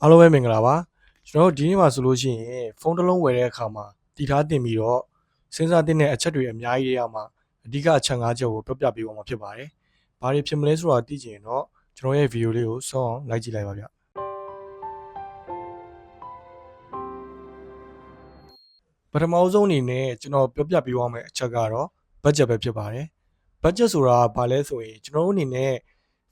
အားလုံးပဲမင်္ဂလာပါကျွန်တော်တို့ဒီနေ့မှာဆိုလို့ရှိရင်ဖုန်းတစ်လုံးဝယ်တဲ့အခါမှာတည်ထားတင်ပြီးတော့စဉ်းစားတဲ့အချက်တွေအများကြီးတွေအမှာအဓိကအချက်၅ချက်ကိုပြောပြပေးသွားမှာဖြစ်ပါတယ်။ဘာတွေဖြစ်မလဲဆိုတာသိချင်ရင်တော့ကျွန်တော်ရဲ့ဗီဒီယိုလေးကိုစောအောင်လိုက်ကြည့်လိုက်ပါဗျ။ပထမဆုံးအနေနဲ့ကျွန်တော်ပြောပြပေးသွားမယ့်အချက်ကတော့ budget ပဲဖြစ်ပါတယ်။ budget ဆိုတာဘာလဲဆိုရင်ကျွန်တော်တို့အနေနဲ့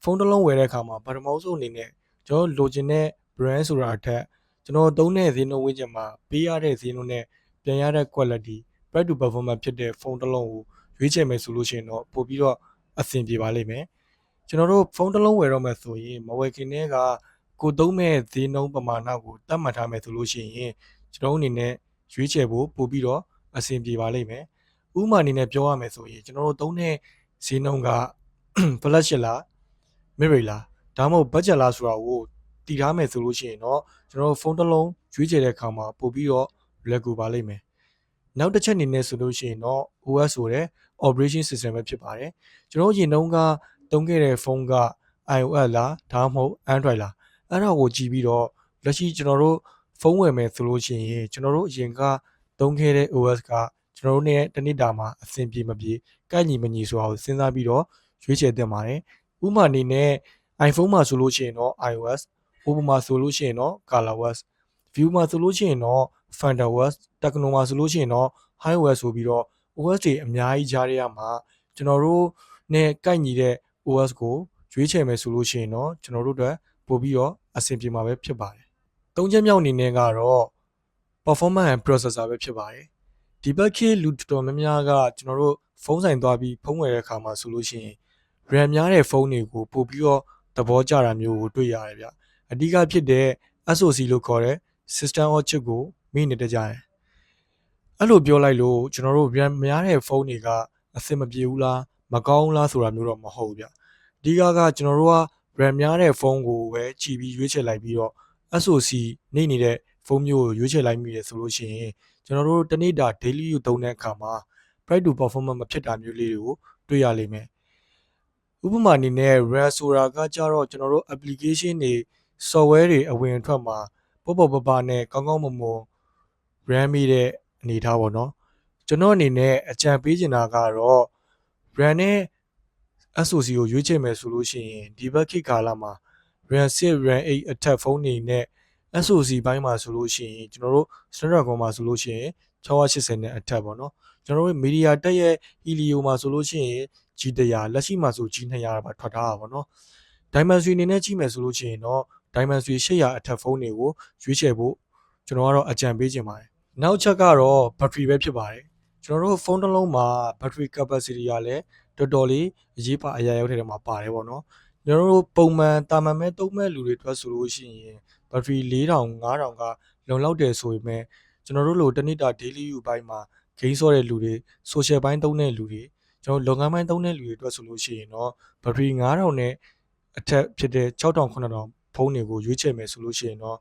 ဖုန်းတစ်လုံးဝယ်တဲ့အခါမှာပထမဆုံးအနေနဲ့ကျွန်တော်လိုချင်တဲ့ brand ဆိုတာအထက်ကျွန်တော်သုံးတဲ့ဈေးနှုန်းဝန်းကျင်မှာပေးရတဲ့ဈေးနှုန်းနဲ့ပြန်ရတဲ့ quality price to performance ဖြစ်တဲ့ဖုန်းတစ်လုံးကိုရွေးချယ်မယ်ဆိုလို့ရှိရင်တော့ပို့ပြီးတော့အဆင်ပြေပါလိမ့်မယ်ကျွန်တော်တို့ဖုန်းတစ်လုံးဝယ်တော့မယ်ဆိုရင်မဝယ်ခင်တည်းကကိုသုံးမဲ့ဈေးနှုန်းပမာဏကိုတတ်မှတ်ထားမယ်ဆိုလို့ရှိရင်ကျွန်တော်အနေနဲ့ရွေးချယ်ဖို့ပို့ပြီးတော့အဆင်ပြေပါလိမ့်မယ်ဥပမာအနေနဲ့ပြောရမယ်ဆိုရင်ကျွန်တော်တို့သုံးတဲ့ဈေးနှုန်းက flash လား mirror လားဒါမှမဟုတ် budget လားဆိုတာကိုတည်ထားမယ်ဆိုလို့ရှိရင်တော့ကျွန်တော်တို့ဖုန်းတစ်လုံးရွေးချယ်တဲ့အခါမှာပို့ပြီးတော့လွယ်ကူပါလိမ့်မယ်နောက်တစ်ချက်အနေနဲ့ဆိုလို့ရှိရင်တော့ OS ဆိုတဲ့ operation system ပဲဖြစ်ပါတယ်ကျွန်တော်ရင်တုန်းကသုံးခဲ့တဲ့ဖုန်းက iOS လားဒါမှမဟုတ် Android လားအဲ့ဒါကိုကြည့်ပြီးတော့လက်ရှိကျွန်တော်တို့ဖုန်းဝယ်မယ်ဆိုလို့ရှိရင်ကျွန်တော်တို့အရင်ကသုံးခဲ့တဲ့ OS ကကျွန်တော်တို့နဲ့တနစ်တာမှာအဆင်ပြေမပြေကိုက်ညီမညီဆိုတာကိုစဉ်းစားပြီးတော့ရွေးချယ်သင့်ပါတယ်ဥပမာအနေနဲ့ iPhone မှာဆိုလို့ရှိရင်တော့ iOS Oppo မှာဆိုလို့ရှိရင်တော့ ColorOS View မှာဆိုလို့ရှိရင်တော့ ThunderOS Tecno မှာဆိုလို့ရှိရင်တော့ HiOS ဆိုပြီးတော့ OS တွေအများကြီးကြားရမှာကျွန်တော်တို့နဲ့ကိုက်ညီတဲ့ OS ကိုရွေးချယ်မယ်ဆိုလို့ရှိရင်တော့ကျွန်တော်တို့အတွက်ပို့ပြီးတော့အဆင်ပြေမှာပဲဖြစ်ပါတယ်။သုံးချက်မြောက်အနေနဲ့ကတော့ performance and processor ပဲဖြစ်ပါတယ်။ဒီဘက်ခေတ်လူတော်များများကကျွန်တော်တို့ဖုန်းဆိုင်သွားပြီးဖုန်းဝယ်တဲ့အခါမှာဆိုလို့ရှိရင် RAM များတဲ့ဖုန်းတွေကိုပို့ပြီးတော့သဘောကျတာမျိုးကိုတွေ့ရတယ်ဗျ။အဓိကဖြစ်တဲ့ SoC လို့ခေါ်တဲ့ System on Chip ကိုမိနေတကြတယ်။အဲ့လိုပြောလိုက်လို့ကျွန်တော်တို့ RAM များတဲ့ဖုန်းတွေကအဆင်မပြေဘူးလားမကောင်းဘူးလားဆိုတာမျိုးတော့မဟုတ်ဘူးဗျ။အဓိကကျွန်တော်တို့က RAM များတဲ့ဖုန်းကိုပဲကြည့်ပြီးရွေးချယ်လိုက်ပြီးတော့ SoC နေနေတဲ့ဖုန်းမျိုးကိုရွေးချယ်လိုက်မိတယ်ဆိုလို့ရှိရင်ကျွန်တော်တို့တနေ့တာ daily use သုံးတဲ့အခါမှာ price to performance မဖြစ်တာမျိုးလေးတွေကိုတွေ့ရလိမ့်မယ်ဥပမာအနေနဲ့ RAM ဆိုတာကကြတော့ကျွန်တော်တို့ application တွေ software တွေအဝင်အထွက်မှာပေါ့ပပနဲ့ကောင်းကောင်းမွန်မွန် RAM မိတဲ့အနေထားပေါ့နော်ကျွန်တော်အနေနဲ့အကြံပေးချင်တာကတော့ RAM နဲ့ SoC ကိုရွေးချယ်မယ်ဆိုလို့ရှိရင်ဒီဘက်ခေတ်ကာလမှာ RAM 6 RAM 8အထက်ဖုန်းတွေနဲ့ SoC ဘိုင်းမှာဆိုလို့ရှိရင်ကျွန်တော်တို့ Snapdragon မှာဆိုလို့ရှိရင်680နဲ့အထက်ပေါ့နော်ကျွန်တော်တို့ MediaTek ရဲ့ Helio မှာဆိုလို့ရှိရင် G100 လက်ရှိမှာဆို G200 ပါထွက်ထားတာပေါ့နော် Dimensity အနေနဲ့ကြည့်မယ်ဆိုလို့ရှိရင်တော့ Dimensity 800အထက်ဖုန်းတွေကိုရွေးချယ်ဖို့ကျွန်တော်ကတော့အကြံပေးချင်ပါတယ်နောက်ချက်ကတော့ battery ပဲဖြစ်ပါတယ်ကျွန်တော်တို့ဖုန်းတစ်လုံးမှာ battery capacity ကလည်းတော်တော်လေးအရေးပါအရာရောက်တဲ့မှာပါတယ်ပေါ့နော်ကျွန်တော်တို့ပုံမှန်တာမန်မဲ့သုံးမဲ့လူတွေအတွက်ဆိုလို့ရှိရင် battery 4000 5000ကလုံလောက်တယ်ဆိုပေမဲ့ကျွန်တော်တို့လိုတနစ်တာ daily use ဘိုင်းမှာ game ဆော့တဲ့လူတွေ social ဘိုင်းသုံးတဲ့လူတွေကျွန်တော်လုပ်ငန်းပိုင်းသုံးတဲ့လူတွေအတွက်ဆိုလို့ရှိရင်တော့ battery 9000နဲ့အထက်ဖြစ်တဲ့6000 9000ဖုန်းတွေကိုရွေးချယ်မယ်ဆိုလို့ရှိရင်တော့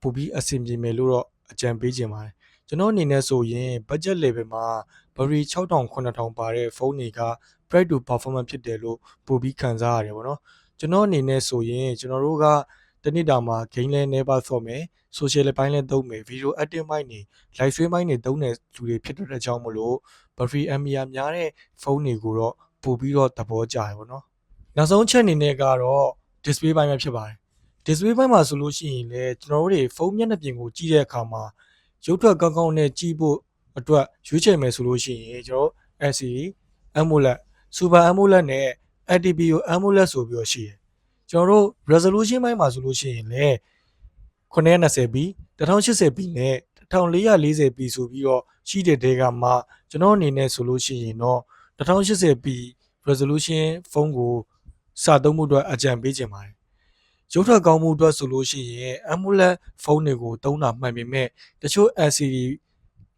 ပိုပြီးအဆင်ပြေမယ်လို့တော့အကြံပေးချင်ပါတယ်ကျွန်တော်အနေနဲ့ဆိုရင် budget level မှာ battery 6000 9000ပါတဲ့ဖုန်းတွေက price to performance ဖြစ်တယ်လို့ပိုပြီးခံစားရတယ်ပေါ့နော်ကျွန်တော်အနေနဲ့ဆိုရင်ကျွန်တော်တို့ကတနေ့တာမှာ game လဲနေပါဆော့မယ် social ပိုင်းလဲသုံးမယ် video editing ပိုင်းတွေ live stream ပိုင်းတွေသုံးတဲ့လူတွေဖြစ်တဲ့အကြောင်းမလို့ battery mAh များတဲ့ဖုန်းတွေကိုတော့ပို့ပြီးတော့သဘောကျရပေါ့နော်နောက်ဆုံးချက်အနေနဲ့ကတော့ display ပိုင်းပဲဖြစ်ပါတယ် display ပိုင်းမှာဆိုလို့ရှိရင်လည်းကျွန်တော်တို့တွေဖုန်းမျက်နှာပြင်ကိုကြည့်တဲ့အခါမှာရုပ်ထွက်ကောင်းကောင်းနဲ့ကြည့်ဖို့အတွက်ရွေးချယ်မယ်ဆိုလို့ရှိရင်ကျွန်တော် LCD AMOLED Super AMOLED နဲ့ LTPO AMOLED ဆိုပြီးတော့ရှိတယ်ကျွန်တော်တို့ resolution ပိုင်းမှာဆိုလို့ရှိရင်လည်း 920p 1080p နဲ့ 1440p ဆိုပြီးတော့ရှိတဲ့တဲကမှကျွန်တော်အနေနဲ့ဆိုလို့ရှိရင်တော့ 1080p resolution ဖုန်းကိုစသုံးမှုအတွက်အကြံပေးချင်ပါတယ်ရုပ်ထွက်ကောင်းမှုအတွက်ဆိုလို့ရှိရင် AMOLED ဖုန်းတွေကိုသုံးတာမှန်ပေမဲ့တချို့ LCD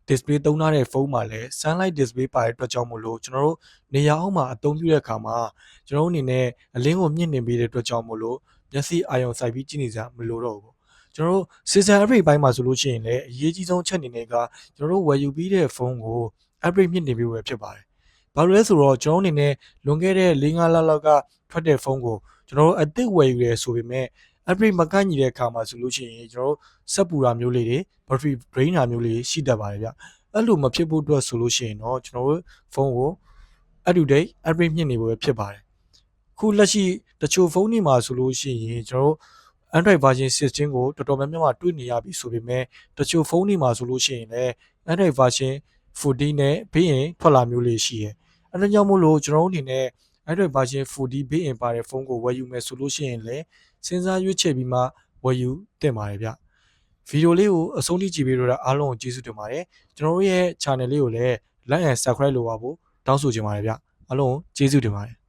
display သုံးထားတဲ့ဖုန်းမှာလည်း sunlight display ပါတဲ့အတွက်ကြောင့်မို့လို့ကျွန်တော်တို့နေရာအောက်မှာအသုံးပြုတဲ့အခါမှာကျွန်တော်တို့အနေနဲ့အလင်းကိုမြင့်နေပေးတဲ့အတွက်ကြောင့်မို့လို့မျက်စိအာရုံစိုက်ပြီးကြည့်နေစရာမလိုတော့ဘူးကျွန်တော်တို့ system upgrade ဘိုင်းမှာဆိုလို့ရှိရင်လည်းအရေးကြီးဆုံးချက်အနေနဲ့ကကျွန်တော်တို့ဝယ်ယူပြီးတဲ့ဖုန်းကို upgrade မြင့်နေပေးဖို့ဖြစ်ပါတယ်။ဘာလို့လဲဆိုတော့ကျွန်တော်အနေနဲ့လွန်ခဲ့တဲ့၄-၅ လလောက်ကထွက်တဲ့ဖုန်းကိုကျွန်တော်တို့အသစ်ဝယ်ယူရဲဆိုပေမဲ့ upgrade မကန့်ညီတဲ့အခါမှာဆိုလို့ရှိရင်ကျွန်တော်တို့စက်ပူတာမျိုးလေးတွေ battery drain တာမျိုးလေးရှိတတ်ပါတယ်ဗျအဲ့လိုမဖြစ်ဖို့အတွက်ဆိုလို့ရှိရင်တော့ကျွန်တော်တို့ဖုန်းကို up to date upgrade မြင့်နေဖို့ပဲဖြစ်ပါတယ်ခုလက်ရှိတချို့ဖုန်းတွေမှာဆိုလို့ရှိရင်ကျွန်တော်တို့ Android version 16ကိုတော်တော်များများတွေ့နေရပြီဆိုပေမဲ့တချို့ဖုန်းတွေမှာဆိုလို့ရှိရင်လည်း Android version 14နဲ့ဘေးရင်ထွက်လာမျိုးလေးရှိတယ်။အဲဒါကြောင့်မို့လို့ကျွန်တော်တို့အနေနဲ့ Android version 14ဘေးရင်ပါတဲ့ဖုန်းကိုဝယ်ယူမယ်ဆိုလို့ရှိရင်လည်းစဉ်းစားရွေးချယ်ပြီးမှဝယ်ယူသင့်ပါတယ်ဗျ။ဗီဒီယိုလေးကိုအဆုံးထိကြည့်ပေးလို့အားလုံးကိုကျေးဇူးတင်ပါတယ်။ကျွန်တော်တို့ရဲ့ channel လေးကိုလည်း like and subscribe လုပ်ပါဖို့တောင်းဆိုချင်ပါတယ်ဗျ။အားလုံးကိုကျေးဇူးတင်ပါတယ်